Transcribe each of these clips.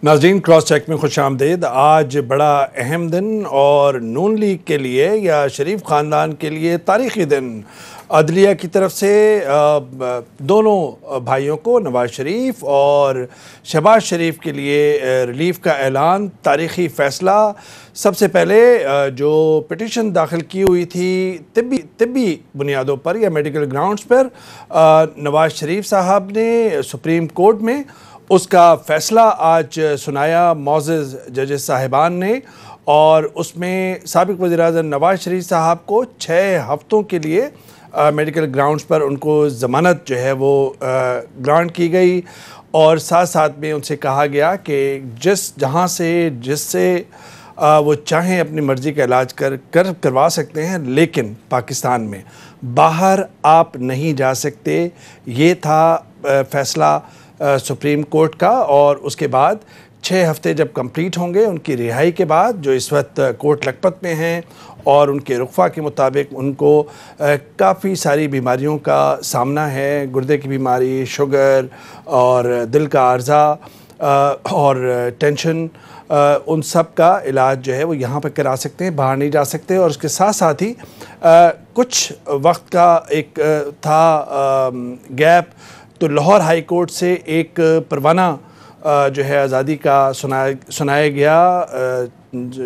नाज़रीन, cross check में खुश आमदीद। आज बड़ा अहम दिन और नून लीग के लिए या शरीफ ख़ानदान के लिए तारीख़ी दिन। अदलिया की तरफ से दोनों भाइयों को, नवाज शरीफ और शहबाज शरीफ के लिए रिलीफ का ऐलान, तारीख़ी फ़ैसला। सबसे पहले जो पिटीशन दाखिल की हुई थी तिब्बी बुनियादों पर या मेडिकल ग्राउंड्स पर, नवाज शरीफ साहब ने सुप्रीम कोर्ट में उसका फ़ैसला आज सुनाया मोअज़्ज़ज़ जजेस साहिबान ने, और उसमें साबिक़ वज़ीर-ए-आज़म नवाज शरीफ साहब को 6 हफ़्तों के लिए मेडिकल ग्राउंड्स पर उनको ज़मानत जो है वो ग्रांट की गई। और साथ साथ में उनसे कहा गया कि जिससे वो चाहें अपनी मर्ज़ी का इलाज करवा सकते हैं, लेकिन पाकिस्तान में बाहर आप नहीं जा सकते। ये था फ़ैसला सुप्रीम कोर्ट का। और उसके बाद 6 हफ़्ते जब कंप्लीट होंगे उनकी रिहाई के बाद, जो इस वक्त कोर्ट लखपत में हैं, और उनके रुखफा के मुताबिक उनको काफ़ी सारी बीमारियों का सामना है, गुर्दे की बीमारी, शुगर और दिल का आर्ज़ा और टेंशन, उन सब का इलाज जो है वो यहाँ पर करा सकते हैं, बाहर नहीं जा सकते। और उसके साथ साथ ही कुछ वक्त का एक था गैप, तो लाहौर हाई कोर्ट से एक परवाना जो है आज़ादी का सुनाया गया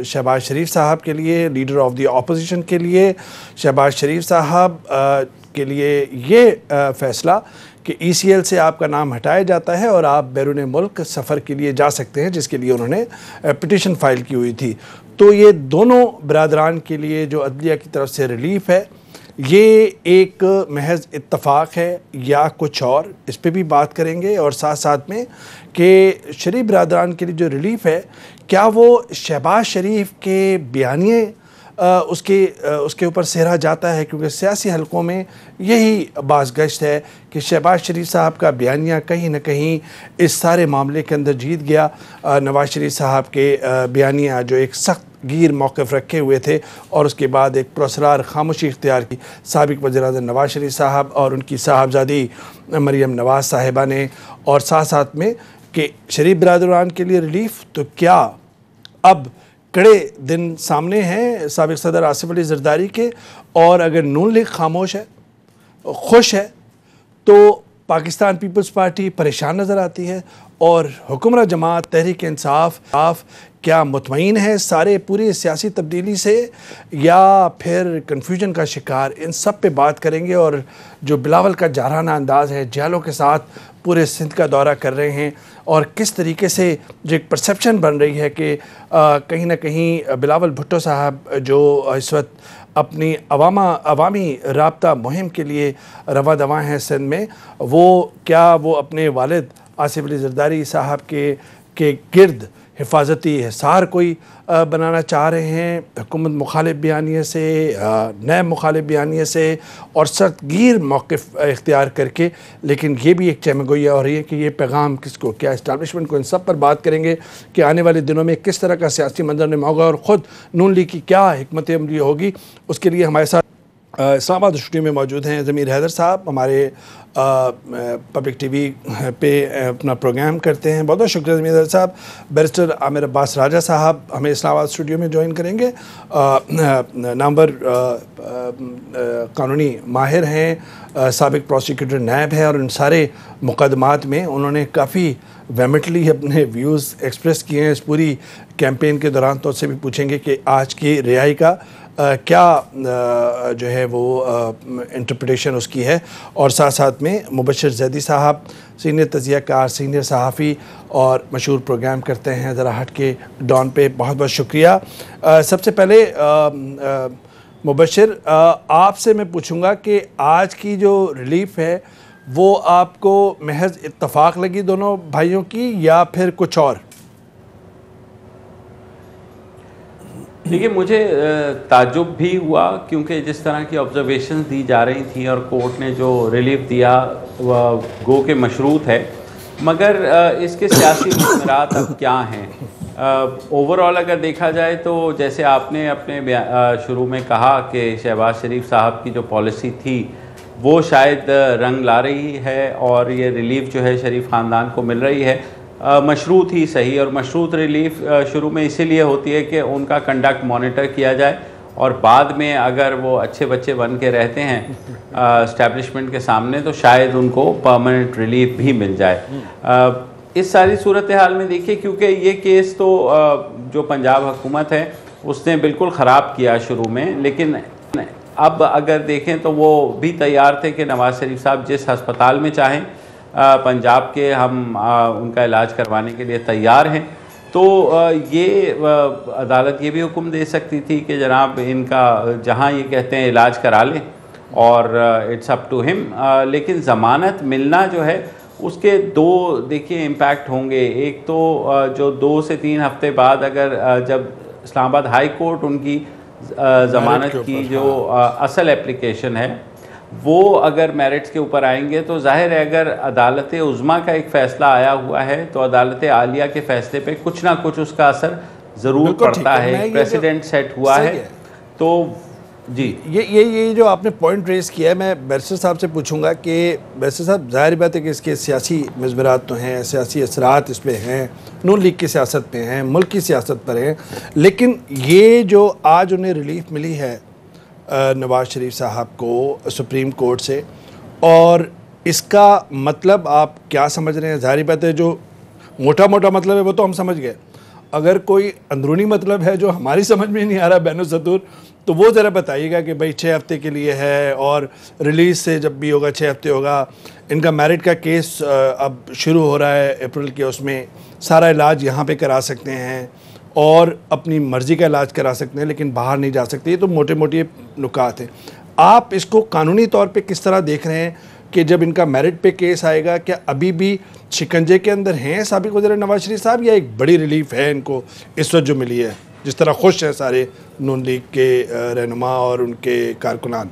शहबाज शरीफ साहब के लिए, लीडर ऑफ द अपोजिशन के लिए। शहबाज शरीफ साहब के लिए ये फ़ैसला कि ECL से आपका नाम हटाया जाता है और आप बैरून मुल्क सफ़र के लिए जा सकते हैं, जिसके लिए उन्होंने पिटीशन फ़ाइल की हुई थी। तो ये दोनों बरादरान के लिए जो अदलिया की तरफ से रिलीफ़ है, ये एक महज इत्तफ़ाक़ है या कुछ और, इस पे भी बात करेंगे। और साथ साथ में कि शरीफ बरादरान के लिए जो रिलीफ़ है, क्या वो शहबाज शरीफ के बयानिए उसके ऊपर सेहरा जाता है, क्योंकि सियासी हलकों में यही बाज़गश्त है कि शहबाज शरीफ साहब का बयानिया कहीं ना कहीं इस सारे मामले के अंदर जीत गया। नवाज शरीफ साहब के बयानिया जो एक सख्त गिर मौक़िफ़ रखे हुए थे, और उसके बाद एक पुरअसरार खामोशी इख्तियार की साबिक़ वज़ीर-ए-आज़म नवाज शरीफ साहब और उनकी साहबजादी मरियम नवाज़ साहिबा ने। और साथ साथ में कि शरीफ बरादरान के लिए रिलीफ़, तो क्या अब कड़े दिन सामने हैं साबिक़ सदर आसिफ अली ज़रदारी के, और अगर नून लीग खामोश है, खुश है, तो पाकिस्तान पीपल्स पार्टी परेशान नज़र आती है। और हुकूमत जमात तहरीक इंसाफ क्या मुतमईन है सारे पूरी सियासी तब्दीली से, या फिर कन्फ्यूजन का शिकार, इन सब पे बात करेंगे। और जो बिलावल का जाराना अंदाज़ है, जेलों के साथ पूरे सिंध का दौरा कर रहे हैं, और किस तरीके से जो एक परसेप्शन बन रही है कि कहीं ना कहीं बिलावल भुट्टो साहब जो इस वक्त अपनी अवामी राब्ता मुहिम के लिए रवा दवा हैं सिंध में, वो अपने वालिद आसिफ अली ज़रदारी साहब के गिर्द हिफाजती हिसार कोई बनाना चाह रहे हैं, हुकूमत मुखालिफ बयानिए से, नए मुखालिफ बयानिए से, और सख्त गिर मौक़िफ़ इख्तियार करके। लेकिन ये भी एक चहमगोइया हो रही है कि ये पैगाम किसको, क्या इस्टेब्लिशमेंट को, इन सब पर बात करेंगे कि आने वाले दिनों में किस तरह का सियासी मंजरनामा होगा और ख़ुद नून लीग की क्या हिकमत अमली होगी। उसके लिए हमारे साथ इस्लामाबाद स्टूडियो में मौजूद हैं ज़मीर हैदर साहब, हमारे पब्लिक टीवी पे अपना प्रोग्राम करते हैं। बहुत बहुत शुक्रिया ज़मीर हैदर साहब। बैरिस्टर आमिर अब्बास राजा साहब हमें इस्लामाबाद स्टूडियो में ज्वाइन करेंगे। नामवर कानूनी माहिर हैं, साबिक़ प्रोसिक्यूटर नायब है, और इन सारे मुकदमात में उन्होंने काफ़ी वेमेंटली अपने व्यूज़ एक्सप्रेस किए हैं इस पूरी कैंपेन के दौरान। तो उससे भी पूछेंगे कि आज की रिहाई का क्या जो है वो इंटरप्रिटेशन उसकी है। और साथ साथ में मुबशर जैदी साहब, सीनियर तज़ियाकार, सीनियर सहाफ़ी और मशहूर प्रोग्राम करते हैं ज़रा हट के डॉन पे, बहुत बहुत शुक्रिया। सबसे पहले मुबशर, आपसे मैं पूछूंगा कि आज की जो रिलीफ़ है वो आपको महज इत्तफ़ाक़ लगी दोनों भाइयों की, या फिर कुछ और? देखिए, मुझे ताज्जुब भी हुआ, क्योंकि जिस तरह की ऑब्जर्वेशन दी जा रही थी और कोर्ट ने जो रिलीफ दिया वह गो के मशरूत है, मगर इसके सियासी मुज़मरात अब क्या हैं। ओवरऑल अगर देखा जाए तो जैसे आपने अपने शुरू में कहा कि शहबाज शरीफ साहब की जो पॉलिसी थी वो शायद रंग ला रही है, और ये रिलीफ जो है शरीफ ख़ानदान को मिल रही है। मशरूत ही सही। और मशरूत रिलीफ शुरू में इसीलिए होती है कि उनका कंडक्ट मॉनिटर किया जाए, और बाद में अगर वो अच्छे बच्चे बन के रहते हैं इस्टेब्लिशमेंट के सामने तो शायद उनको परमानेंट रिलीफ भी मिल जाए। इस सारी सूरत हाल में देखिए, क्योंकि ये केस तो जो पंजाब हुकूमत है उसने बिल्कुल ख़राब किया शुरू में, लेकिन अब अगर देखें तो वो भी तैयार थे कि नवाज़ शरीफ साहब जिस हस्पताल में चाहें पंजाब के, हम उनका इलाज करवाने के लिए तैयार हैं। तो ये अदालत ये भी हुक्म दे सकती थी कि जनाब इनका जहां ये कहते हैं इलाज करा लें, और इट्स अप टू हिम। लेकिन ज़मानत मिलना जो है उसके दो देखिए इम्पैक्ट होंगे। एक तो जो 2 से 3 हफ्ते बाद अगर जब इस्लामाबाद हाई कोर्ट उनकी ज़मानत की जो असल एप्लीकेशन है वो अगर मेरिट्स के ऊपर आएंगे, तो जाहिर है अगर अदालत उज़्मा का एक फ़ैसला आया हुआ है तो अदालत आलिया के फ़ैसले पे कुछ ना कुछ उसका असर ज़रूर पड़ता है। प्रेसिडेंट सेट हुआ है तो जी। ये जो आपने पॉइंट रेस किया है, मैं बैरिस्टर साहब से पूछूंगा कि बैरिस्टर साहब जाहिर बात है कि इसके सियासी मज़बरात तो हैं, सियासी असरात इस पर हैं, नून लीग की सियासत पे हैं, मुल्क की सियासत पर हैं, लेकिन ये जो आज उन्हें रिलीफ मिली है नवाज़ शरीफ साहब को सुप्रीम कोर्ट से, और इसका मतलब आप क्या समझ रहे हैं? जाहिर बात है जो मोटा मोटा मतलब है वो तो हम समझ गए, अगर कोई अंदरूनी मतलब है जो हमारी समझ में नहीं आ रहा बैनो सतूर, तो वो ज़रा बताइएगा कि भाई 6 हफ्ते के लिए है, और रिलीज़ से जब भी होगा 6 हफ्ते होगा। इनका मैरिट का केस अब शुरू हो रहा है अप्रैल के, उसमें सारा इलाज यहाँ पे करा सकते हैं और अपनी मर्ज़ी का इलाज करा सकते हैं, लेकिन बाहर नहीं जा सकते। ये तो मोटे मोटे नुकात हैं। आप इसको कानूनी तौर पे किस तरह देख रहे हैं कि जब इनका मेरिट पे केस आएगा, क्या अभी भी शिकंजे के अंदर हैं साबिक़ वज़ीर नवाज शरीफ साहब, या एक बड़ी रिलीफ है इनको इस वक्त जो मिली है, जिस तरह खुश हैं सारे नून लीग के रहनुमा और उनके कारकुनान?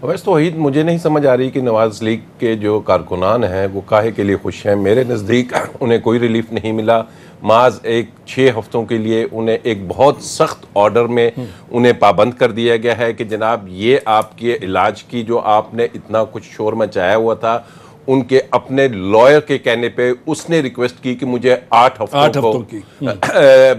वैसे तो वहीद मुझे नहीं समझ आ रही कि नवाज़ लीग के जो कारकुनान हैं वो काहे के लिए खुश हैं। मेरे नज़दीक उन्हें कोई रिलीफ नहीं मिला। माज एक 6 हफ्तों के लिए उन्हें एक बहुत सख्त ऑर्डर में उन्हें पाबंद कर दिया गया है कि जनाब ये आपके इलाज की जो आपने इतना कुछ शोर मचाया हुआ था, उनके अपने लॉयर के कहने पे उसने रिक्वेस्ट की कि मुझे 8 हफ्तों की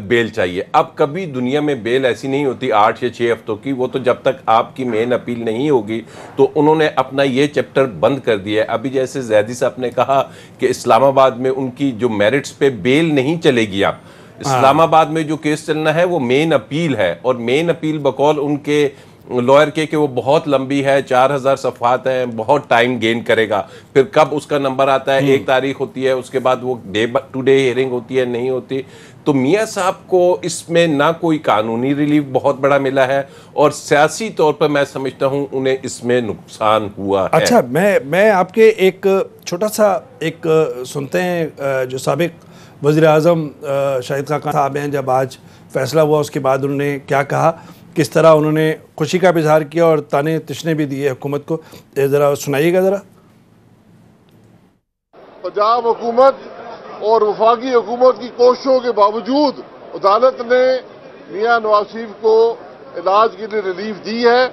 बेल चाहिए। अब कभी दुनिया में बेल ऐसी नहीं होती 8 या 6 हफ्तों की, वो तो जब तक आपकी मेन अपील नहीं होगी। तो उन्होंने अपना ये चैप्टर बंद कर दिया है। अभी जैसे जैदी साहब ने कहा कि इस्लामाबाद में उनकी जो मेरिट्स पे बेल नहीं चलेगी, अब इस्लामाबाद में जो केस चलना है वो मेन अपील है, और मेन अपील बकौल उनके लॉयर के कि वो बहुत लंबी है, 4000 सफ़हात हैं, बहुत टाइम गेन करेगा। फिर कब उसका नंबर आता है, 1 तारीख होती है, उसके बाद वो डे टू डे हियरिंग होती है, नहीं होती। तो मियाँ साहब को इसमें ना कोई कानूनी रिलीफ बहुत बड़ा मिला है, और सियासी तौर पर मैं समझता हूँ उन्हें इसमें नुकसान हुआ है। अच्छा, मैं आपके एक छोटा सा एक सुनते हैं जो साबिक़ वज़ीर आज़म शाहिद खान साहब हैं, जब आज फैसला हुआ उसके बाद उन्होंने क्या कहा, किस तरह उन्होंने खुशी का इज़हार किया और ताने तिशने भी दिए हुकूमत को, ज़रा सुनाइएगा ज़रा। पंजाब हुकूमत और वफाकी हुकूमत की कोशिशों के बावजूद अदालत ने मियां नवाज शरीफ को इलाज के लिए रिलीफ दी है।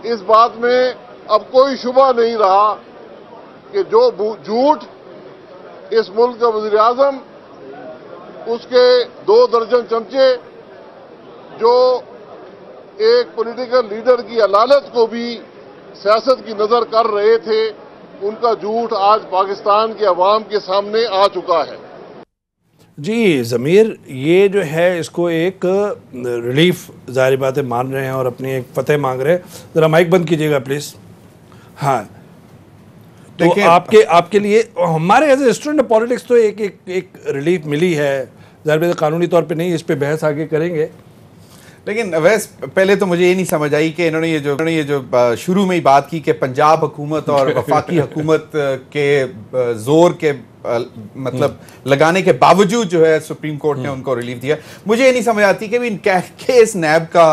इस बात में अब कोई शुबा नहीं रहा कि जो झूठ इस मुल्क का वज़ीर आज़म, उसके 2 दर्जन चमचे जो एक पॉलिटिकल लीडर की अदालत को भी सियासत की नजर कर रहे थे, उनका झूठ आज पाकिस्तान के अवाम के सामने आ चुका है। जी ज़मीर, ये जो है इसको एक रिलीफ ज़ाहिर बात है मान रहे हैं और अपनी एक फतेह मांग रहे हैं। ज़रा माइक बंद कीजिएगा प्लीज़। हाँ, तो आपके लिए हमारे एज ए स्टूडेंट पॉलिटिक्स तो एक रिलीफ मिली है। ज़ाहिर बात है कानूनी तौर पे नहीं, इस पे बहस आगे करेंगे, लेकिन वैसे पहले तो मुझे ये नहीं समझ आई कि इन्होंने ये जो शुरू में ही बात की कि पंजाब हुकूमत और वफाकी हुकूमत के जोर के मतलब लगाने के बावजूद जो है सुप्रीम कोर्ट ने उनको रिलीफ दिया। मुझे ये नहीं समझ आती कि इन केस नैब का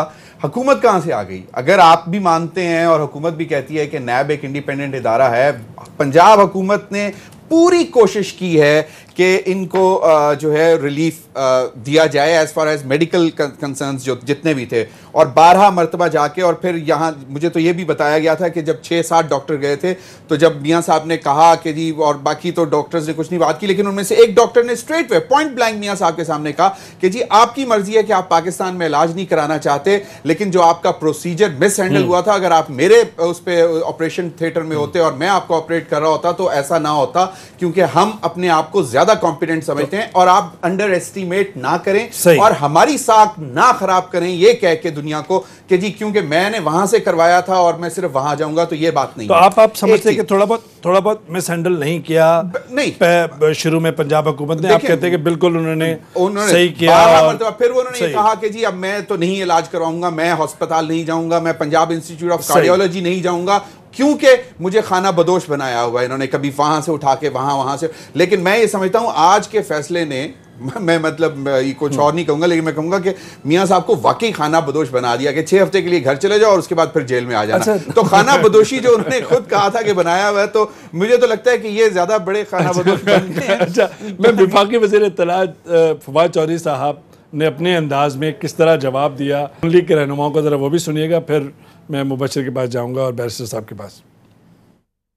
हुकूमत कहाँ से आ गई। अगर आप भी मानते हैं और हुकूमत भी कहती है कि नैब एक इंडिपेंडेंट इदारा है, पंजाब हुकूमत ने पूरी कोशिश की है कि इनको जो है रिलीफ दिया जाए as far as medical concerns जो जितने भी थे, और 12 मरतबा जाके, और फिर यहाँ मुझे तो ये भी बताया गया था कि जब 6-7 डॉक्टर गए थे तो जब मियाँ साहब ने कहा कि जी, और बाकी तो डॉक्टर्स ने कुछ नहीं बात की, लेकिन उनमें से एक डॉक्टर ने स्ट्रेट वे पॉइंट ब्लैंक मियाँ साहब के सामने कहा कि जी आपकी मर्जी है कि आप पाकिस्तान में इलाज नहीं कराना चाहते, लेकिन जो आपका प्रोसीजर मिस हैंडल हुआ था, अगर आप मेरे उस पर ऑपरेशन थिएटर में होते और मैं आपको ऑपरेट कर रहा होता तो ऐसा ना होता, क्योंकि हम अपने आप को ज्यादा कॉम्पिटेंट समझते हैं, और आप अंडर एस्टिमेट ना करें और हमारी साख ना खराब करें ये कह के दुनिया को कि जी क्योंकि मैंने वहां से करवाया था और मैं सिर्फ वहां जाऊंगा, तो ये बात नहीं तो है। आप समझते हैं कि थोड़ा बहुत मिस हैंडल नहीं किया? नहीं, शुरू में पंजाब हुकूमत ने, आप कहते हैं कि बिल्कुल उन्होंने सही किया, फिर उन्होंने ये कहा कि जी अब मैं तो नहीं इलाज करवाऊंगा, मैं अस्पताल नहीं जाऊंगा, मैं पंजाब इंस्टीट्यूट ऑफ कार्डियोलॉजी नहीं जाऊंगा, क्योंकि मुझे खाना बदोश बनाया हुआ है इन्होंने, कभी वहां से उठा के वहां से। लेकिन मैं ये समझता हूं आज के फैसले ने, मैं मतलब ये कुछ और नहीं कहूंगा, लेकिन मैं कहूंगा कि मियां साहब को वाकई खाना बदोश बना दिया कि 6 हफ्ते के लिए घर चले जाओ और उसके बाद फिर जेल में आ जाना। अच्छा। तो खाना बदोशी जो उन्होंने खुद कहा था कि बनाया हुआ है, तो मुझे तो लगता है कि ये ज्यादा बड़े खाना बदोश बनते हैं। अच्छा, मैं वफाकी वज़ीर इत्तलात फवाद चौधरी साहब ने अपने अंदाज में किस तरह जवाब दिया, लीग के रहनुमाओं को जरा वो भी सुनिएगा, फिर मैं मुबश्शिर के पास जाऊंगा और बैरिस्टर साहब के पास।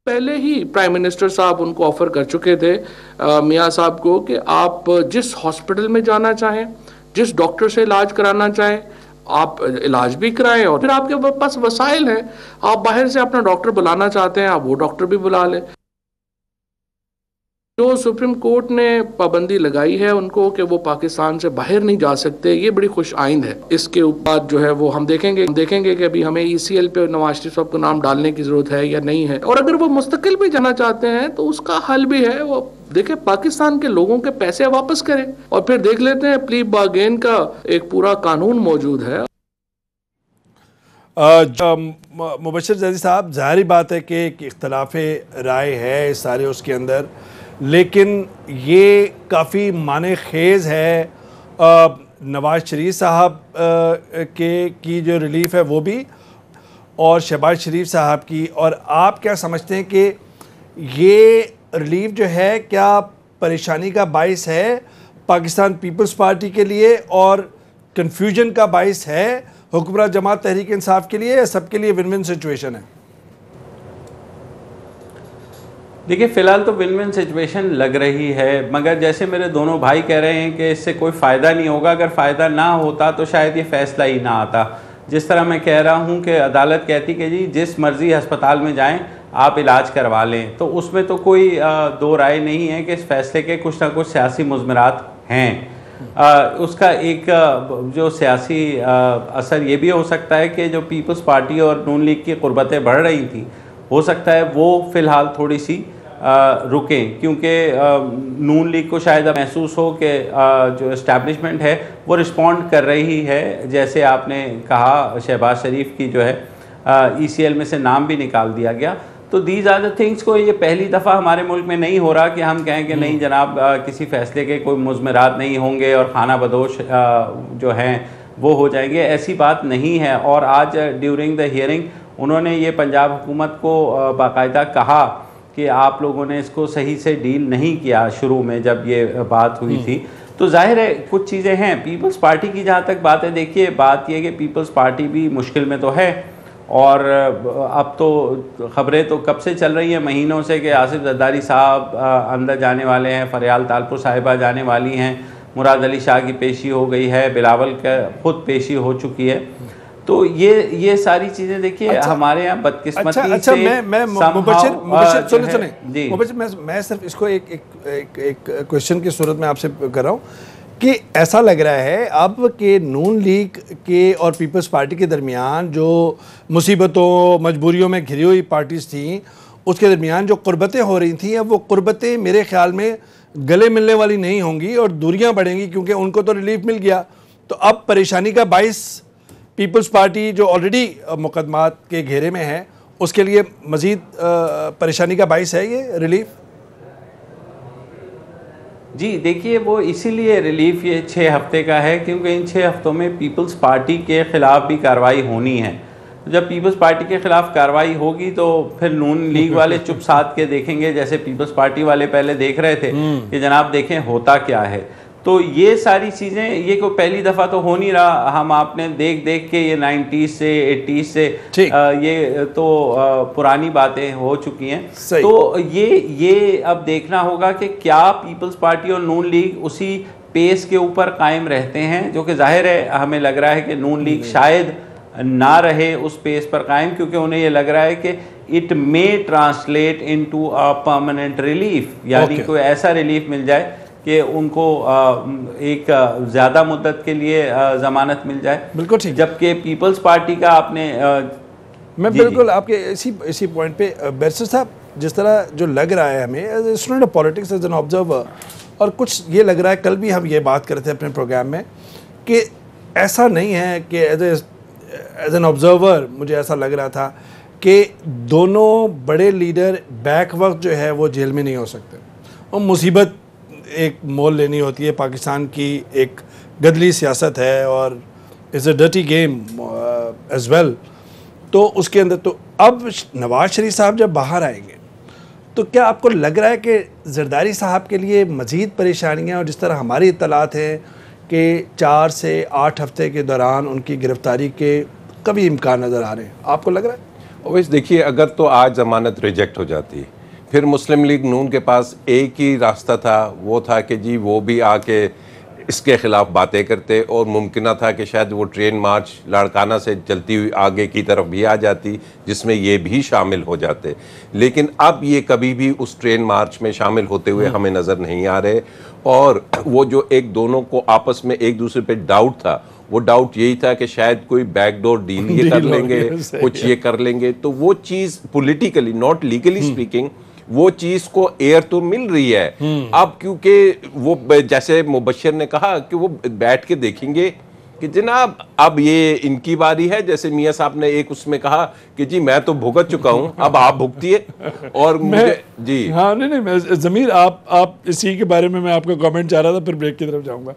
पहले ही प्राइम मिनिस्टर साहब उनको ऑफर कर चुके थे मियाँ साहब को कि आप जिस हॉस्पिटल में जाना चाहें, जिस डॉक्टर से इलाज कराना चाहें, आप इलाज भी कराएं, और फिर आपके पास वसाइल हैं, आप बाहर से अपना डॉक्टर बुलाना चाहते हैं, आप वो डॉक्टर भी बुला लें। जो सुप्रीम कोर्ट ने पाबंदी लगाई है उनको कि वो पाकिस्तान से बाहर नहीं जा सकते, ये बड़ी खुश आइंद है। इसके ऊपर जो है वो हम देखेंगे कि अभी हमें ECL पे नवाज शरीफ साहब को नाम डालने की जरूरत है या नहीं है, और अगर वो मुस्तकिल भी जाना चाहते हैं तो उसका हल भी है। वो देखें, पाकिस्तान के लोगों के पैसे वापस करें, और फिर देख लेते हैं, प्ली बार्गेन का एक पूरा कानून मौजूद है। मुबश्शिर जैदी साहब, ज़ाहिर बात है कि इख्तलाफ राय है सारे उसके अंदर, लेकिन ये काफ़ी माने खेज़ है नवाज शरीफ साहब की जो रिलीफ है वो भी, और शहबाज शरीफ साहब की। और आप क्या समझते हैं कि ये रिलीफ जो है क्या परेशानी का बाइस है पाकिस्तान पीपल्स पार्टी के लिए, और कन्फ्यूजन का बाइस है हुक्मरान जमात तहरीक इंसाफ के लिए, या सबके लिए विन विन सिचुएशन है? देखिए, फ़िलहाल तो विन विन सिचुएशन लग रही है, मगर जैसे मेरे दोनों भाई कह रहे हैं कि इससे कोई फ़ायदा नहीं होगा। अगर फ़ायदा ना होता तो शायद ये फ़ैसला ही ना आता। जिस तरह मैं कह रहा हूँ कि अदालत कहती कि जी जिस मर्ज़ी अस्पताल में जाएं आप इलाज करवा लें, तो उसमें तो कोई दो राय नहीं है कि इस फैसले के कुछ ना कुछ सियासी मुज़मरात हैं। उसका एक जो सियासी असर ये भी हो सकता है कि जो पीपल्स पार्टी और नून लीग की क़ुर्बतें बढ़ रही थी, हो सकता है वो फ़िलहाल थोड़ी सी रुकें, क्योंकि नून लीग को शायद महसूस हो कि जो इस्टेब्लिशमेंट है वो रिस्पॉन्ड कर रही है। जैसे आपने कहा, शहबाज शरीफ की जो है ECL में से नाम भी निकाल दिया गया। तो दीज आर द थिंग्स को ये पहली दफ़ा हमारे मुल्क में नहीं हो रहा कि हम कहें कि नहीं जनाब किसी फ़ैसले के कोई मुज़मरात नहीं होंगे और खाना बदोश जो हैं वो हो जाएंगे। ऐसी बात नहीं है। और आज ड्यूरिंग द हियरिंग उन्होंने ये पंजाब हुकूमत को बाकायदा कहा कि आप लोगों ने इसको सही से डील नहीं किया शुरू में जब ये बात हुई थी। तो जाहिर है कुछ चीज़ें हैं। पीपल्स पार्टी की जहाँ तक बात है, देखिए बात यह कि पीपल्स पार्टी भी मुश्किल में तो है, और अब तो ख़बरें तो कब से चल रही हैं, महीनों से, कि आसिफ जरदारी साहब अंदर जाने वाले हैं, फरियाल तालपुर साहिबा जाने वाली हैं, मुराद अली शाह की पेशी हो गई है, बिलावल का खुद पेशी हो चुकी है। तो ये सारी चीज़ें देखिए हमारे यहाँ बदकिस्मती से मैं सिर्फ इसको एक क्वेश्चन की सूरत में आपसे कर रहा हूँ कि ऐसा लग रहा है अब कि नून लीग के और पीपल्स पार्टी के दरमियान जो मुसीबतों मजबूरियों में घिरी हुई पार्टीज़ थी, उसके दरमियान जो कुर्बतें हो रही थी, अब वो कुर्बतें मेरे ख्याल में गले मिलने वाली नहीं होंगी और दूरियां बढ़ेंगी, क्योंकि उनको तो रिलीफ मिल गया। तो अब परेशानी का बाइस पीपल्स पार्टी जो ऑलरेडी मुकदमात के घेरे में है, उसके लिए मज़ीद परेशानी का बाइस है ये रिलीफ। जी देखिए, वो इसीलिए रिलीफ ये 6 हफ्ते का है क्योंकि इन 6 हफ्तों में पीपल्स पार्टी के ख़िलाफ़ भी कार्रवाई होनी है। जब पीपल्स पार्टी के खिलाफ कार्रवाई होगी तो फिर नून लीग वाले चुप साध के देखेंगे, जैसे पीपल्स पार्टी वाले पहले देख रहे थे कि जनाब देखें होता क्या है। तो ये सारी चीज़ें, ये कोई पहली दफ़ा तो हो नहीं रहा, हम आपने देख देख के ये 90s से 80s से ये तो पुरानी बातें हो चुकी हैं। तो ये अब देखना होगा कि क्या पीपल्स पार्टी और नून लीग उसी पेस के ऊपर कायम रहते हैं, जो कि जाहिर है हमें लग रहा है कि नून लीग शायद ना रहे उस पेस पर कायम, क्योंकि उन्हें ये लग रहा है कि it may translate into a permanent relief, यानी कोई ऐसा रिलीफ मिल जाए कि उनको एक ज़्यादा मुद्दत के लिए ज़मानत मिल जाए। बिल्कुल ठीक। जबकि पीपल्स पार्टी का आपने मैं बिल्कुल आपके इसी पॉइंट पे बैरिस्टर साहब, जिस तरह जो लग रहा है हमें as a student of politics, as an observer, और कुछ ये लग रहा है, कल भी हम ये बात कर रहे थे अपने प्रोग्राम में, कि ऐसा नहीं है कि एज एन ऑब्जर्वर मुझे ऐसा लग रहा था कि दोनों बड़े लीडर बैक वक्त जो है वो जेल में नहीं हो सकते, और मुसीबत एक मोल लेनी होती है। पाकिस्तान की एक गदली सियासत है और is a dirty game as well. तो उसके अंदर तो अब नवाज शरीफ साहब जब बाहर आएंगे तो क्या आपको लग रहा है कि जरदारी साहब के लिए मज़ीद परेशानियां, और जिस तरह हमारी इत्तलात हैं कि 4 से 8 हफ्ते के दौरान उनकी गिरफ्तारी के कभी इम्कान नज़र आ रहे हैं, आपको लग रहा है? ओवैस देखिए, अगर तो आज ज़मानत रिजेक्ट हो जाती, फिर मुस्लिम लीग नून के पास एक ही रास्ता था, वो था कि जी वो भी आके इसके ख़िलाफ़ बातें करते, और मुमकिन था कि शायद वो ट्रेन मार्च लाड़काना से चलती हुई आगे की तरफ भी आ जाती, जिसमें ये भी शामिल हो जाते। लेकिन अब ये कभी भी उस ट्रेन मार्च में शामिल होते हुए हमें नज़र नहीं आ रहे, और वो जो एक दोनों को आपस में एक दूसरे पे डाउट था, वो डाउट यही था कि शायद कोई बैकडोर डील ये कर लेंगे, कुछ ये कर लेंगे। तो वो चीज़ पॉलिटिकली, नॉट लीगली स्पीकिंग, वो चीज़ को एयर तो मिल रही है। अब क्योंकि वो जैसे मुबश्शिर ने कहा कि वो बैठ के देखेंगे कि जनाब अब ये इनकी बारी है, जैसे मियाँ साहब ने एक उसमें कहा कि जी मैं तो भुगत चुका हूँ, अब आप भुगतिए। और मुझे जी हाँ नहीं मैं ज़मीर आप इसी के बारे में मैं आपका कमेंट चाह रहा था, फिर ब्रेक की तरफ जाऊँगा।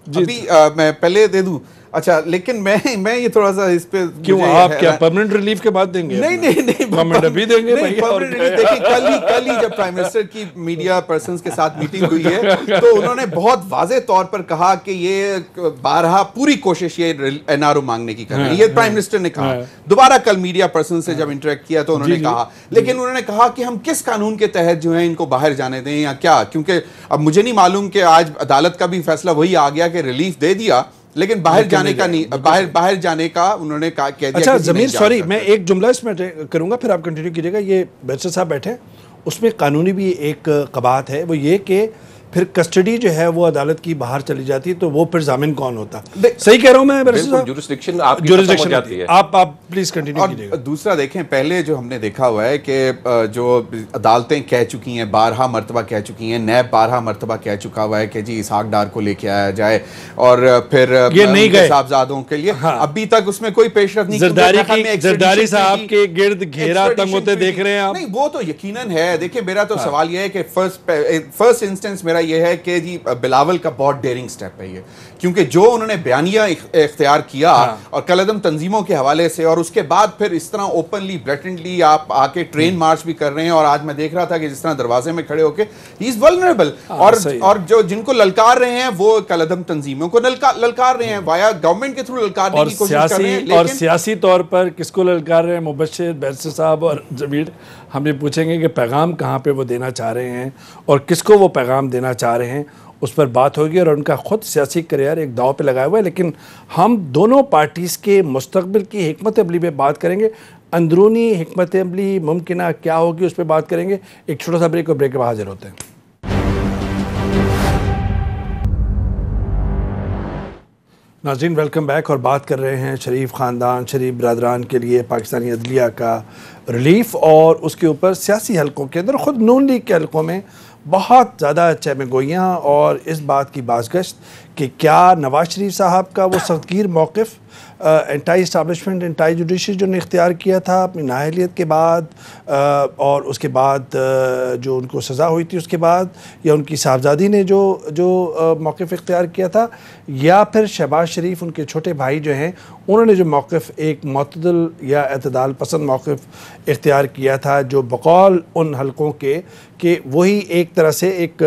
जी अभी मैं पहले दे दूं। अच्छा, लेकिन मैं ये थोड़ा सा इस पे, क्यों आप क्या परमानेंट रिलीफ के बाद देंगे? नहीं परमानेंट अभी देंगे भाई। परमानेंट रिलीफ देखिए, कल ही जब प्राइम मिनिस्टर की मीडिया पर्संस के साथ मीटिंग हुई है तो उन्होंने बहुत वाज़ेह तौर पर कहा कि ये 12 पूरी कोशिश ये एनआरओ मांगने की कर रहे हैं, ये प्राइम मिनिस्टर ने कहा। दोबारा कल मीडिया पर्सन से जब इंटरेक्ट किया तो उन्होंने कहा, लेकिन उन्होंने कहा कि हम किस कानून के तहत जो है इनको बाहर जाने दें या क्या, क्योंकि अब मुझे नहीं मालूम कि आज अदालत का भी फैसला वही आ गया कि रिलीफ दे दिया, लेकिन बाहर जाने का नहीं, बाहर जाने का उन्होंने कह दिया। अच्छा ज़मीर, सॉरी मैं एक जुमला इसमें करूंगा, फिर आप कंटिन्यू कीजिएगा। ये बैरिस्टर साहब बैठे हैं, उसमें कानूनी भी एक कबात है, वो ये कि फिर कस्टडी जो है वो अदालत की बाहर चली जाती है, तो वो फिर जामिन कौन होता? सही कह रहा हूं मैं बैरिस्टर साहब? जुरिस्डिक्शन आपकी खत्म हो जाती है। आप प्लीज कंटिन्यू कीजिएगा। दूसरा देखें, पहले जो हमने देखा हुआ है कि जो अदालतें कह चुकी हैं, 12 मरतबा कह चुकी हैं, नैब 12 मरतबा कह चुका हुआ है कि जी इसहाक डार को लेके आया जाए, और फिर ये नहीं गए साहबजादों के लिए। हाँ। अभी तक उसमें कोई पेशरफ नहीं। जरदारी साहब के गिर्द घेरा तंग होते देख रहे हैं आप? नहीं, वो तो यकीनन है। देखिए, मेरा तो सवाल यह है कि फर्स्ट इंस्टेंस मेरा यह है कि जी बिलावल का बहुत डेयरिंग स्टेप है ये, क्योंकि जो उन्होंने बयानिया इख्तियार किया और कलअदम तंजीमों के हवाले से, और उसके बाद फिर इस तरह ओपनली ब्लेटेंटली आप आके ट्रेन मार्च भी कर रहे हैं, और आज मैं देख रहा था कि जिस तरह दरवाजे में खड़े होके ही इज वल्नरेबल, और जो जिनको ललकार रहे हैं वो कलअदम तंजीमों को ललकार रहे हैं, वाया गवर्नमेंट के थ्रू ललकारने की कोशिश कर रहे हैं। और सियासी तौर पर किसको ललकार रहे हैं? मुबश्शिर, बैरिस्टर साहब और ज़मीर, हम ये पूछेंगे कि पैगाम कहाँ पे वो देना चाह रहे हैं और किसको वो पैगाम देना चाह रहे हैं, उस पर बात होगी। और उनका ख़ुद सियासी करियर एक दाव पे लगाया हुआ है, लेकिन हम दोनों पार्टीज़ के मुस्तकबिल की हिकमत अमली पे बात करेंगे। अंदरूनी हिकमत अमली मुमकिन क्या होगी उस पर बात करेंगे। एक छोटा सा ब्रेक, और ब्रेक के बाद हाजिर होते हैं। नाज़रीन, वेलकम बैक, और बात कर रहे हैं शरीफ ख़ानदान, शरीफ बरदरान के लिए पाकिस्तानी अदलिया का रिलीफ, और उसके ऊपर सियासी हलकों के अंदर ख़ुद नून लीग के हलकों में बहुत ज़्यादा चहमगोइयाँ और इस बात की बाज़गश्त कि क्या नवाज शरीफ साहब का वो सख्तगीर मौक़िफ़ एंटाई इस्टेब्लिशमेंट एंटाई जुडिशरी जो ने इख्तियार किया था अपनी नाअहलियत के बाद और उसके बाद जो उनको सज़ा हुई थी उसके बाद, या उनकी साहबजादी ने जो मौक़िफ़ इख्तियार किया था, या फिर शहबाज शरीफ उनके छोटे भाई जो हैं उन्होंने जो मौक़िफ़ एक मुतदल या एतदाल पसंद मौक़िफ़ इख्तियार किया था, जो बकौल उन हलकों के वही एक तरह से एक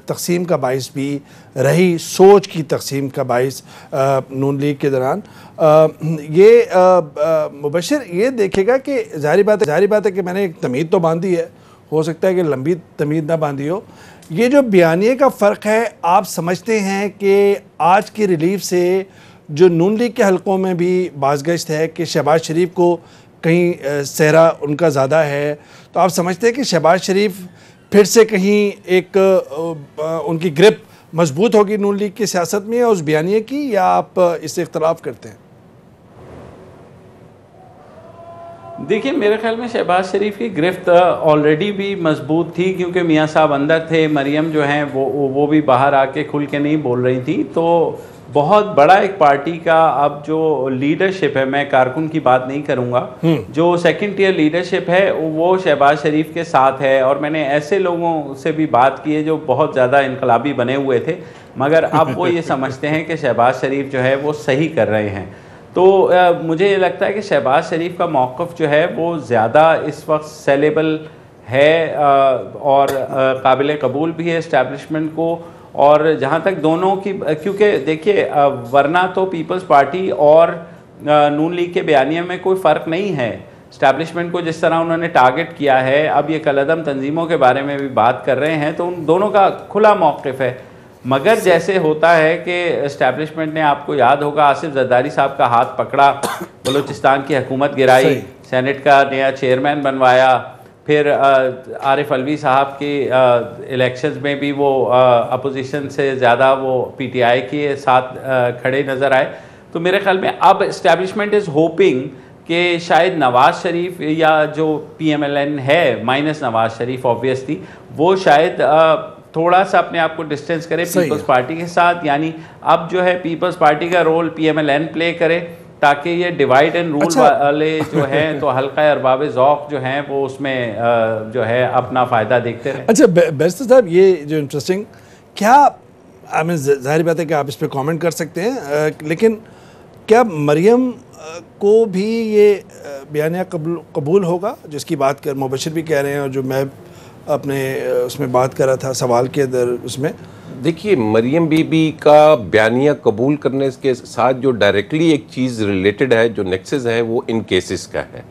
तक़सीम का बाइस भी रही, सोच की तक़सीम का बाइस नून लीग के दौरान। ये मुबशिर ये देखेगा कि ज़ाहिर बात है कि मैंने एक तमीद तो बांधी है, हो सकता है कि लंबी तमीद ना बांधी हो। ये जो बयानिए का फ़र्क है, आप समझते हैं कि आज की रिलीफ से जो नून लीग के हलकों में भी बाज़गश्त है कि शहबाज शरीफ को कहीं सहरा उनका ज़्यादा है, तो आप समझते हैं कि शहबाज शरीफ फिर से कहीं एक उनकी ग्रिप मजबूत होगी नून लीग की सियासत में उस बयानिए की, या आप इससे इख्तलाफ करते हैं? देखिए, मेरे ख्याल में शहबाज शरीफ की गिरफ्त ऑलरेडी भी मजबूत थी, क्योंकि मियाँ साहब अंदर थे, मरियम जो हैं वो भी बाहर आके खुल के नहीं बोल रही थी। तो बहुत बड़ा एक पार्टी का अब जो लीडरशिप है, मैं कारकुन की बात नहीं करूँगा, जो सेकंड टियर लीडरशिप है वो शहबाज शरीफ के साथ है। और मैंने ऐसे लोगों से भी बात की है जो बहुत ज़्यादा इनकलाबी बने हुए थे, मगर अब वो ये समझते हैं कि शहबाज शरीफ जो है वो सही कर रहे हैं। तो मुझे ये लगता है कि शहबाज शरीफ का मौक़िफ़ जो है वो ज़्यादा इस वक्त सेलेबल है और काबिल कबूल भी है इस्टेब्लिशमेंट को। और जहाँ तक दोनों की, क्योंकि देखिए वरना तो पीपल्स पार्टी और नून लीग के बयानिया में कोई फ़र्क नहीं है। इस्टेब्लिशमेंट को जिस तरह उन्होंने टारगेट किया है, अब ये कलअदम तंजीमों के बारे में भी बात कर रहे हैं, तो उन दोनों का खुला मौक़िफ़ है। मगर जैसे होता है कि इस्टेब्लिशमेंट ने, आपको याद होगा, आसिफ जरदारी साहब का हाथ पकड़ा, बलूचिस्तान की हुकूमत गिराई, सेनेट का नया चेयरमैन बनवाया, फिर आरिफ अलवी साहब के इलेक्शंस में भी वो अपोजिशन से ज़्यादा वो पीटीआई के साथ खड़े नज़र आए। तो मेरे ख्याल में अब इस्टेब्लिशमेंट इज़ होपिंग कि शायद नवाज़ शरीफ या जो PMLN है माइनस नवाज़ शरीफ ऑब्वियसली, वो शायद थोड़ा सा अपने आप को डिस्टेंस करे पीपल्स पार्टी के साथ। यानी अब जो है पीपल्स पार्टी का रोल PMLN प्ले करे, ताकि ये डिवाइड एंड रूल वाले जो हैं तो हल्का अरबाब ज़ौक़ जो हैं वो उसमें जो है अपना फ़ायदा देखते रहें। अच्छा बैरिस्टर साहब, ये जो इंटरेस्टिंग, क्या आई मीन ज़ाहिर बात है कि आप इस पर कमेंट कर सकते हैं, लेकिन क्या मरियम को भी ये बयानिया कबूल होगा जिसकी बात कर मुबशिर भी कह रहे हैं, और जो मैं अपने उसमें बात कर रहा था सवाल के अंदर उसमें? देखिए, मरियम बीबी का बयानिया कबूल करने के साथ जो डायरेक्टली एक चीज़ रिलेटेड है, जो नेक्सस है, वो इन केसेस का है।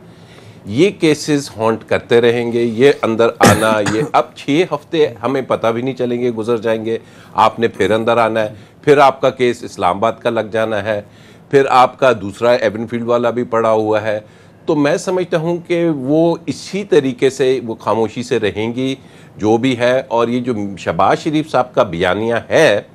ये केसेस हॉन्ट करते रहेंगे, ये अंदर आना, ये अब 6 हफ्ते हमें पता भी नहीं चलेंगे, गुजर जाएंगे। आपने फिर अंदर आना है, फिर आपका केस इस्लामाबाद का लग जाना है, फिर आपका दूसरा एवनफील्ड वाला भी पड़ा हुआ है। तो मैं समझता हूँ कि वो इसी तरीके से वो खामोशी से रहेंगी जो भी है। और ये जो शहबाज शरीफ साहब का बयानिया है,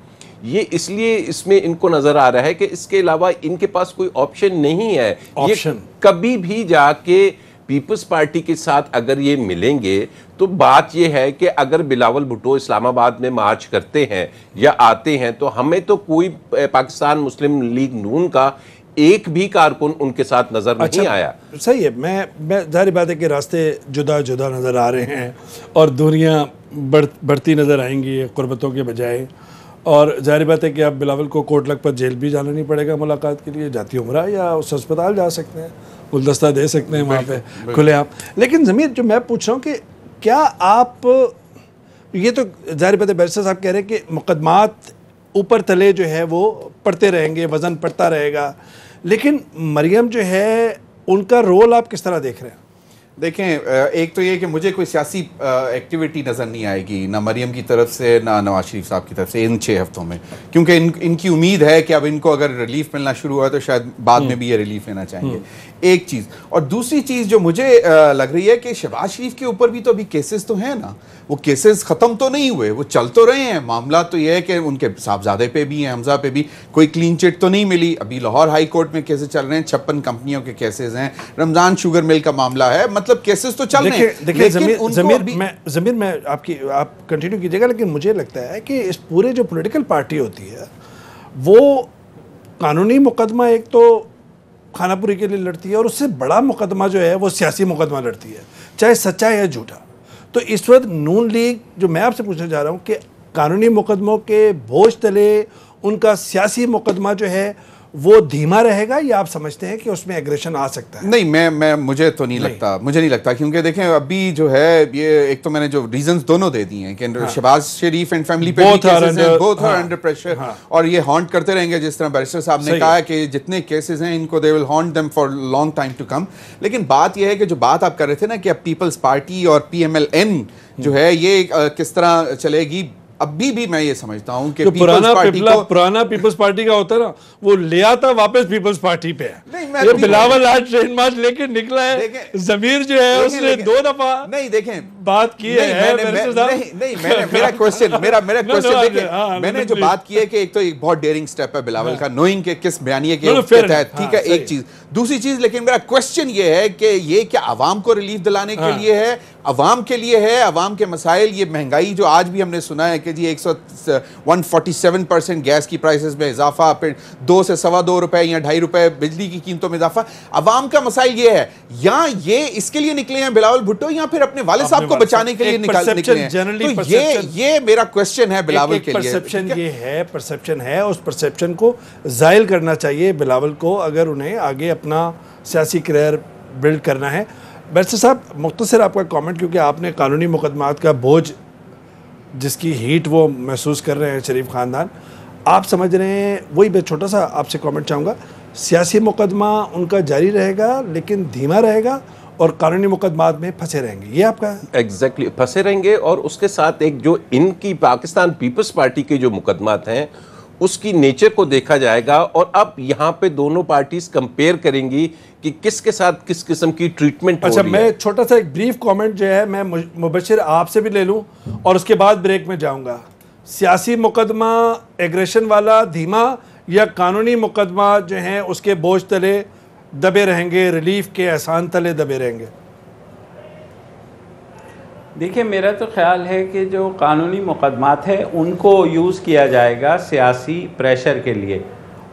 ये इसलिए इसमें इनको नज़र आ रहा है कि इसके अलावा इनके पास कोई ऑप्शन नहीं है। ये कभी भी जाके पीपल्स पार्टी के साथ अगर ये मिलेंगे तो बात ये है कि अगर बिलावल भुट्टो इस्लामाबाद में मार्च करते हैं या आते हैं, तो हमें तो कोई पाकिस्तान मुस्लिम लीग नून का एक भी कारकुन उनके साथ नजर नहीं आया। सही है, मैं ज़ाहिर बात है कि रास्ते जुदा जुदा नज़र आ रहे हैं और दूरियां बढ़ती नज़र आएंगी क़ुरबतों के बजाय। और ज़ाहिर बात है कि अब बिलावल को कोट लखपत जेल भी जाना नहीं पड़ेगा मुलाकात के लिए, जाती उम्रा या उस अस्पताल जा सकते हैं, गुलदस्ता दे सकते हैं वहाँ पे खुलेआम। लेकिन ज़मीर, जो मैं पूछ रहा हूँ कि क्या आप, ये तो ज़ाहिर बात है बैरिस्टर साहब कह रहे हैं कि मुकदमात ऊपर तले जो है वो पढ़ते रहेंगे, वज़न पड़ता रहेगा, लेकिन मरियम जो है उनका रोल आप किस तरह देख रहे हैं? देखें, एक तो ये कि मुझे कोई सियासी एक्टिविटी नज़र नहीं आएगी ना मरियम की तरफ से ना नवाज शरीफ साहब की तरफ से इन 6 हफ्तों में, क्योंकि इनकी उम्मीद है कि अब इनको अगर रिलीफ मिलना शुरू हुआ तो शायद बाद में भी ये रिलीफ लेना चाहेंगे। एक चीज़, और दूसरी चीज़ जो मुझे लग रही है कि शहबाज शरीफ के ऊपर भी तो अभी केसेस तो हैं ना, वो केसेस ख़त्म तो नहीं हुए, वो चल तो रहे हैं। मामला तो ये है कि उनके साहबजादे पे भी हैं, हमजा पे भी कोई क्लीन चिट तो नहीं मिली। अभी लाहौर हाई कोर्ट में केसेस चल रहे हैं, 56 कंपनियों के केसेस हैं, रमज़ान शुगर मिल का मामला है, मतलब केसेस तो चल रहे हैं। देखिए ज़मीर, मैं आप कंटिन्यू कीजिएगा, लेकिन मुझे लगता है कि इस पूरे जो पॉलिटिकल पार्टी होती है वो कानूनी मुकदमा एक तो खानापुरी के लिए लड़ती है और उससे बड़ा मुकदमा जो है वो सियासी मुकदमा लड़ती है, चाहे सच्चा है या झूठा। तो इस वक्त नून लीग, जो मैं आपसे पूछना चाह रहा हूँ कि कानूनी मुकदमों के बोझ तले उनका सियासी मुकदमा जो है वो धीमा रहेगा, या आप समझते हैं कि उसमें एग्रेशन आ सकता है? नहीं, मैं मुझे तो नहीं लगता, मुझे नहीं लगता, क्योंकि देखें अभी जो है ये एक तो मैंने जो रीजंस दोनों दे दिए हैं कि शहबाज शरीफ एंड फैमिली पे बोथ आर अंडर प्रेशर और ये हॉन्ट करते रहेंगे, जिस तरह बैरिस्टर साहब ने कहा कि जितने केसेस हैं इनको they will haunt them for long time to come. लेकिन बात यह है कि जो बात आप कर रहे थे ना कि अब पीपल्स पार्टी और PMLN जो है ये किस तरह चलेगी, अभी भी मैं ये समझता हूं कि पुराना पीपल्स पार्टी का होता है ना, वो ले आता वापस पीपल्स पार्टी पे है। ये बिलावल आज ट्रेन मार्च लेके निकला है, जमीर जो है उसने 2 दफा नहीं देखें बात की है। मेरा क्वेश्चन देखिए, मैंने जो बात की है कि एक तो एक बहुत डेयरिंग स्टेप है बिलावल का, नोइंग के किस बयानिए के तहत, ठीक है, एक चीज। दूसरी चीज, लेकिन मेरा क्वेश्चन ये है कि ये क्या आवाम को रिलीफ दिलाने के लिए है, आवाम के लिए है, आवाम के मसाइल, ये महंगाई जो आज भी हमने सुना है कि जी 147% गैस की प्राइसेस में इजाफा, फिर 2 से ₹2.25 या ₹2.5 बिजली की कीमतों में इजाफा, आवाम का मसाइल ये है, या ये इसके लिए निकले हैं बिलावल भुट्टो या फिर अपने वाले साहब को बचाने के लिए निकले हैं? तो ये मेरा क्वेश्चन है बिलावल के लिए। परसेप्शन है, उस परसेप्शन को जायल करना चाहिए बिलावल को, अगर उन्हें आगे अपना सियासी करियर बिल्ड करना है। बैरिस्टर साहब, मुख्तसर आपका कमेंट, क्योंकि आपने कानूनी मुकदमात का बोझ जिसकी हीट वो महसूस कर रहे हैं शरीफ ख़ानदान, आप समझ रहे हैं, वही मैं छोटा सा आपसे कमेंट चाहूँगा, सियासी मुकदमा उनका जारी रहेगा लेकिन धीमा रहेगा और कानूनी मुकदमात में फंसे रहेंगे, ये आपका? एग्जैक्टली फंसे रहेंगे, और उसके साथ एक जो इनकी पाकिस्तान पीपल्स पार्टी के जो मुकदमात हैं उसकी नेचर को देखा जाएगा, और अब यहाँ पे दोनों पार्टीज कंपेयर करेंगी कि किसके साथ किस किस्म की ट्रीटमेंट हो रही है। अच्छा, मैं छोटा सा एक ब्रीफ कमेंट जो है मैं मुबशिर आपसे भी ले लूँ और उसके बाद ब्रेक में जाऊँगा। सियासी मुकदमा एग्रेशन वाला धीमा, या कानूनी मुकदमा जो हैं उसके बोझ तले दबे रहेंगे, रिलीफ के एहसान तले दबे रहेंगे? देखिए, मेरा तो ख्याल है कि जो कानूनी मुकदमात है उनको यूज़ किया जाएगा सियासी प्रेशर के लिए,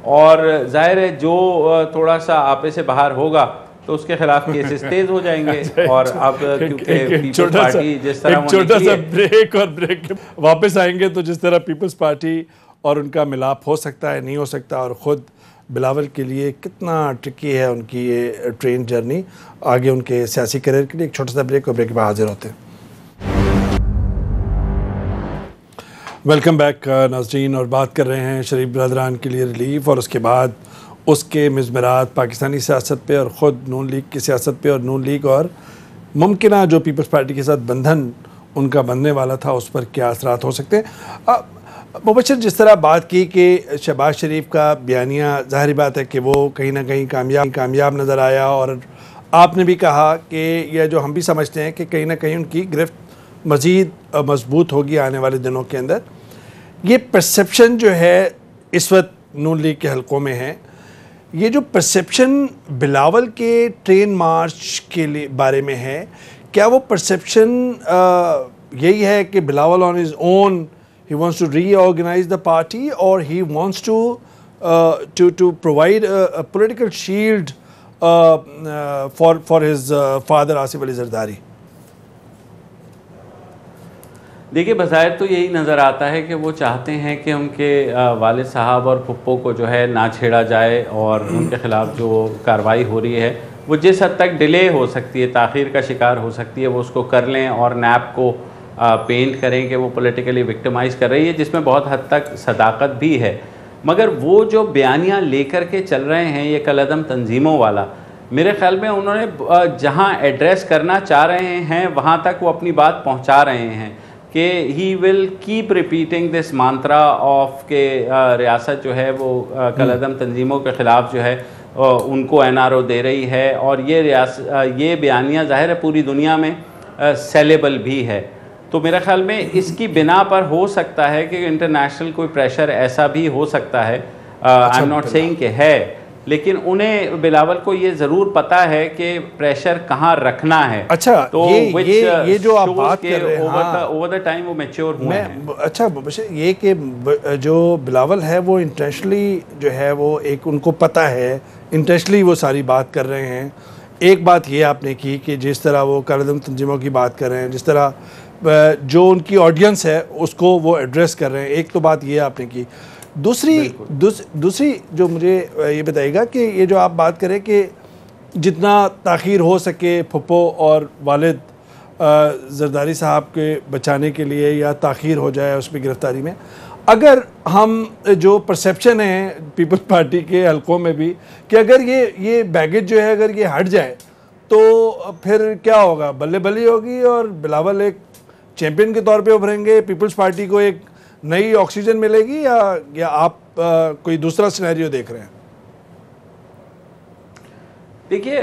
और जाहिर है जो थोड़ा सा आपे से बाहर होगा तो उसके खिलाफ केसेस तेज हो जाएंगे। और अब क्योंकि पीपल्स पार्टी जिस तरह छोटा सा ब्रेक, और ब्रेक वापस आएंगे तो जिस तरह पीपल्स पार्टी और उनका मिलाप हो सकता है, नहीं हो सकता, और ख़ुद बिलावल के लिए कितना ट्रिकी है उनकी ये ट्रेन जर्नी आगे उनके सियासी करियर के लिए। एक छोटा सा ब्रेक, और ब्रेक के बाद हाजिर होते हैं। वेलकम बैक नाज़रीन, और बात कर रहे हैं शरीफ बरदरान के लिए रिलीफ और उसके बाद उसके मज़मरात पाकिस्तानी सियासत पे और ख़ुद नून लीग की सियासत पे, और नून लीग और मुमकिन जो पीपल्स पार्टी के साथ बंधन उनका बनने वाला था उस पर क्या असरात हो सकते हैं। मुबशिर, जिस तरह बात की कि शहबाज शरीफ का बयानिया, ज़ाहिर बात है कि वो कहीं ना कहीं कामयाब नज़र आया, और आपने भी कहा कि यह जो हम भी समझते हैं कि कहीं ना कहीं उनकी गिरफ्त मज़ीद मजबूत होगी आने वाले दिनों के अंदर। ये परसेप्शन जो है इस वक्त नून लीग के हलकों में है, ये जो परसेप्शन बिलावल के ट्रेन मार्च के लिए बारे में है, क्या वो परसेप्शन यही है कि Bilawal on his own he wants to reorganize the party, or he wants to provide a political shield for his father Asif Ali Zardari? देखिए, बज़ाहिर तो यही नज़र आता है कि वो चाहते हैं कि उनके वालिद साहब और पप्पो को जो है ना छेड़ा जाए, और उनके ख़िलाफ़ जो कार्रवाई हो रही है वो जिस हद तक डिले हो सकती है, ताख़ीर का शिकार हो सकती है, वो उसको कर लें, और नैब को पेंट करें कि वो पॉलिटिकली विक्टिमाइज़ कर रही है, जिसमें बहुत हद तक सदाकत भी है। मगर वो जो बयानियाँ लेकर के चल रहे हैं ये कलअदम तंजीमों वाला, मेरे ख्याल में उन्होंने जहाँ एड्रेस करना चाह रहे हैं वहाँ तक वो अपनी बात पहुँचा रहे हैं कि he will keep repeating this Mantra of के रियासत जो है वो कलअदम तंजीमों के ख़िलाफ़ जो है उनको NRO दे रही है, और ये बयानियाँ ज़ाहिर है पूरी दुनिया में सेलेबल भी है। तो मेरे ख्याल में इसकी बिना पर हो सकता है कि इंटरनेशनल कोई प्रेशर ऐसा भी हो सकता है, आई एम नॉट सेइंग कि है, लेकिन उन्हें बिलावल को ये ज़रूर पता है कि प्रेशर कहाँ रखना है। अच्छा, तो ये जो आप बात कर रहे हैं, हाँ, ओवर द टाइम वो मैच्योर हुए हैं। अच्छा ये कि जो बिलावल है वो इंटेंशनली जो है वो एक उनको पता है, इंटेंशनली वो सारी बात कर रहे हैं। एक बात ये आपने की कि जिस तरह वो कालेदम तंजीमों की बात कर रहे हैं, जिस तरह जो उनकी ऑडियंस है उसको वो एड्रेस कर रहे हैं, एक तो बात ये आपने की। दूसरी जो मुझे ये बताइएगा कि ये जो आप बात करें कि जितना ताख़ीर हो सके फुप्पो और वालिद जरदारी साहब के बचाने के लिए या ताख़ीर हो जाए उसमें गिरफ़्तारी में, अगर हम जो परसेप्शन है पीपल्स पार्टी के हलकों में भी कि अगर ये बैगेज जो है अगर ये हट जाए तो फिर क्या होगा, बल्ले बल्ली होगी और बिलावल एक चैम्पियन के तौर पे उभरेंगे, पीपल्स पार्टी को एक नई ऑक्सीजन मिलेगी, या आप कोई दूसरा सिनेरियो देख रहे हैं? देखिए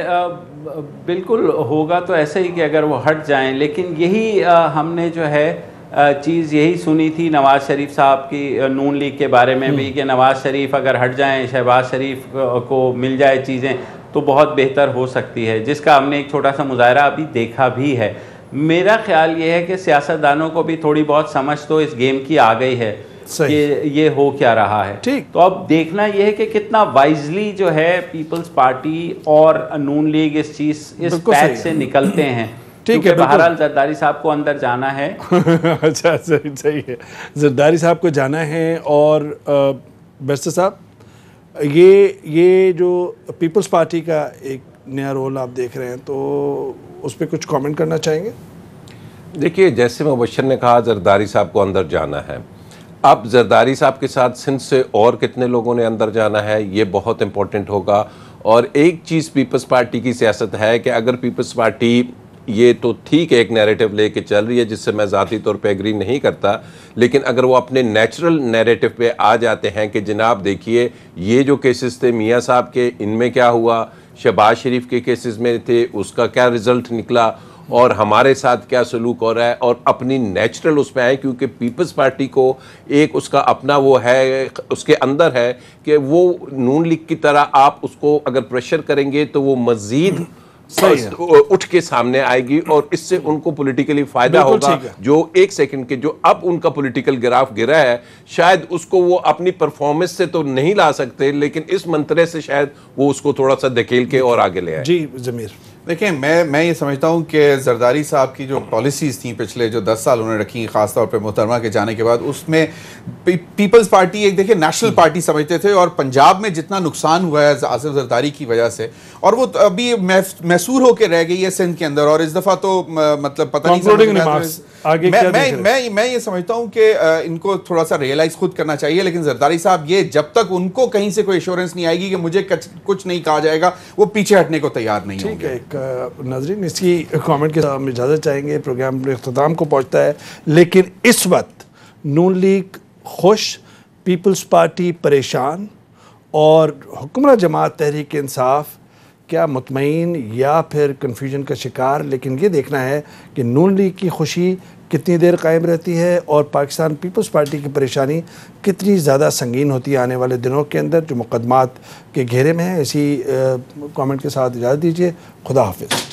बिल्कुल होगा तो ऐसे ही कि अगर वो हट जाएं, लेकिन यही हमने जो है चीज़ यही सुनी थी नवाज़ शरीफ साहब की नून लीग के बारे में भी कि नवाज़ शरीफ अगर हट जाएं, शहबाज शरीफ को मिल जाए चीज़ें तो बहुत बेहतर हो सकती है, जिसका हमने एक छोटा सा मुजाहरा अभी देखा भी है। मेरा ख्याल ये है कि सियासतदानों को भी थोड़ी बहुत समझ तो इस गेम की आ गई है कि ये हो क्या रहा है। ठीक, तो अब देखना ये है कि कितना वाइजली जो है पीपल्स पार्टी और नून लीग इस पैच से निकलते हैं। ठीक है, बहरहाल जरदारी साहब को अंदर जाना है। अच्छा, सही है, जरदारी साहब को जाना है। और बैरिस्टर साहब, ये जो पीपल्स पार्टी का एक नया रोल आप देख रहे हैं, तो उस पर कुछ कमेंट करना चाहेंगे? देखिए, जैसे मुबश्शिर ने कहा जरदारी साहब को अंदर जाना है, अब जरदारी साहब के साथ सिंध से और कितने लोगों ने अंदर जाना है ये बहुत इंपॉर्टेंट होगा। और एक चीज़ पीपल्स पार्टी की सियासत है कि अगर पीपल्स पार्टी ये तो ठीक है एक नैरेटिव लेके चल रही है जिससे मैं ज़ाती तौर पे एग्री नहीं करता, लेकिन अगर वो अपने नेचुरल नैरेटिव पे आ जाते हैं कि जनाब देखिए ये जो केसेस थे मियाँ साहब के, इनमें क्या हुआ, शहबाज शरीफ के केसेस में थे उसका क्या रिज़ल्ट निकला और हमारे साथ क्या सलूक हो रहा है, और अपनी नेचुरल उसमें आए, क्योंकि पीपल्स पार्टी को एक उसका अपना वो है, उसके अंदर है कि वो नून लीग की तरह आप उसको अगर प्रेशर करेंगे तो वो मज़ीद उठ के सामने आएगी और इससे उनको पॉलिटिकली फायदा होगा। जो एक सेकंड के जो अब उनका पॉलिटिकल ग्राफ गिरा है, शायद उसको वो अपनी परफॉर्मेंस से तो नहीं ला सकते, लेकिन इस मंतरे से शायद वो उसको थोड़ा सा धकेल के और आगे ले आए। जी ज़मीर, देखिए, मैं ये समझता हूँ कि जरदारी साहब की जो पॉलिसीज़ थी पिछले जो 10 साल उन्होंने रखी, ख़ासतौर पे मोहतरमा के जाने के बाद, उसमें पीपल्स पार्टी एक देखिए नेशनल पार्टी समझते थे, और पंजाब में जितना नुकसान हुआ है आसिफ जरदारी की वजह से, और वो अभी मैसूर होकर रह गई है सिंध के अंदर, और इस दफ़ा तो मतलब पता नहीं, मैं ये समझता हूँ कि इनको थोड़ा सा रियलाइज़ खुद करना चाहिए। लेकिन जरदारी साहब ये जब तक उनको कहीं से कोई एश्योरेंस नहीं आएगी कि मुझे कुछ नहीं कहा जाएगा, वो पीछे हटने को तैयार नहीं होंगे। नाज़रीन, इसकी कमेंट के साथ हम इजाज़त चाहेंगे, प्रोग्राम इख्तिताम को पहुंचता है। लेकिन इस वक्त नून लीग खुश, पीपल्स पार्टी परेशान और हुक्मरान जमात तहरीक इंसाफ क्या मुतमईन या फिर कन्फ्यूजन का शिकार। लेकिन ये देखना है कि नून लीग की खुशी कितनी देर कायम रहती है और पाकिस्तान पीपल्स पार्टी की परेशानी कितनी ज़्यादा संगीन होती है आने वाले दिनों के अंदर, जो मुकदमात के घेरे में है। इसी कमेंट के साथ इजाज़त दीजिए। खुदा हाफिज़।